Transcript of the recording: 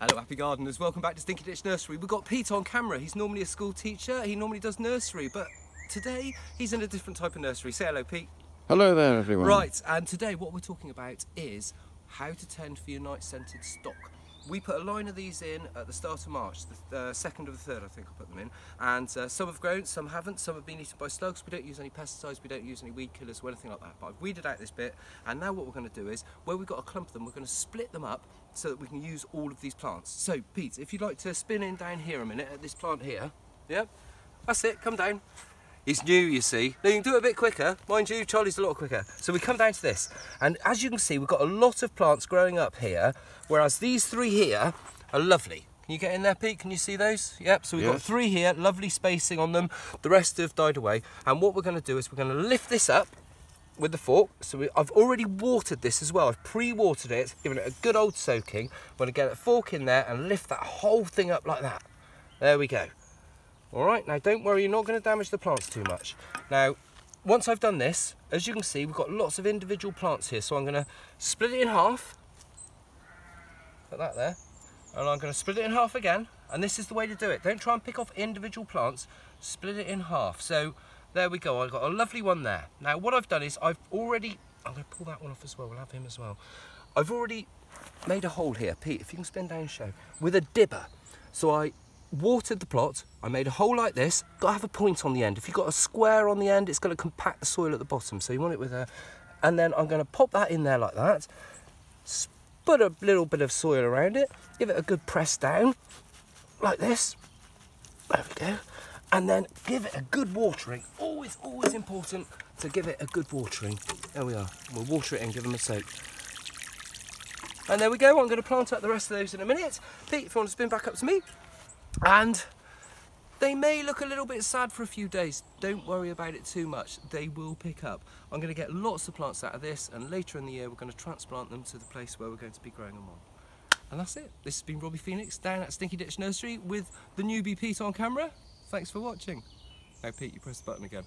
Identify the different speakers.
Speaker 1: Hello happy gardeners, welcome back to Stinky Nursery. We've got Pete on camera. He's normally a school teacher, he normally does nursery, but today he's in a different type of nursery. Say hello, Pete.
Speaker 2: Hello there everyone.
Speaker 1: Right, and today what we're talking about is how to tend for your night-scented stock. We put a line of these in at the start of March, the 2nd of the 3rd I think I put them in, and some have grown, some haven't, some have been eaten by slugs. We don't use any pesticides, we don't use any weed killers or anything like that, but I've weeded out this bit, and now what we're going to do is, where we've got a clump of them, we're going to split them up so that we can use all of these plants. So Pete, if you'd like to spin in down here a minute at this plant here, yep, that's it, come down. He's new, you see. Now you can do it a bit quicker. Mind you, Charlie's a lot quicker. So we come down to this, and as you can see, we've got a lot of plants growing up here, whereas these three here are lovely. Can you get in there, Pete? Can you see those? Yep, so we've got three here, lovely spacing on them. The rest have died away. And what we're going to do is we're going to lift this up with the fork. So I've already watered this as well. I've pre-watered it, given it a good old soaking. I'm going to get a fork in there and lift that whole thing up like that. There we go. All right, now don't worry, you're not going to damage the plants too much. Now, once I've done this, as you can see, we've got lots of individual plants here, so I'm going to split it in half. Put that there. And I'm going to split it in half again, and this is the way to do it. Don't try and pick off individual plants, split it in half. So, there we go, I've got a lovely one there. Now, what I've done is I'm going to pull that one off as well, we'll have him as well. I've already made a hole here, Pete, if you can spin down and show, with a dibber. So I watered the plot, I made a hole like this, got to have a point on the end. If you've got a square on the end, it's going to compact the soil at the bottom, so you want it with a... And then I'm going to pop that in there like that, put a little bit of soil around it, give it a good press down, like this, there we go, and then give it a good watering. Always important to give it a good watering. There we are, we'll water it and give them a soak. And there we go, I'm going to plant up the rest of those in a minute. Pete, if you want to spin back up to me. And they may look a little bit sad for a few days. Don't worry about it too much. They will pick up. I'm going to get lots of plants out of this, and later in the year we're going to transplant them to the place where we're going to be growing them on. And that's it. This has been Robbie Phoenix down at Stinky Nursery with the newbie Pete on camera. Thanks for watching. Now Pete, you press the button again.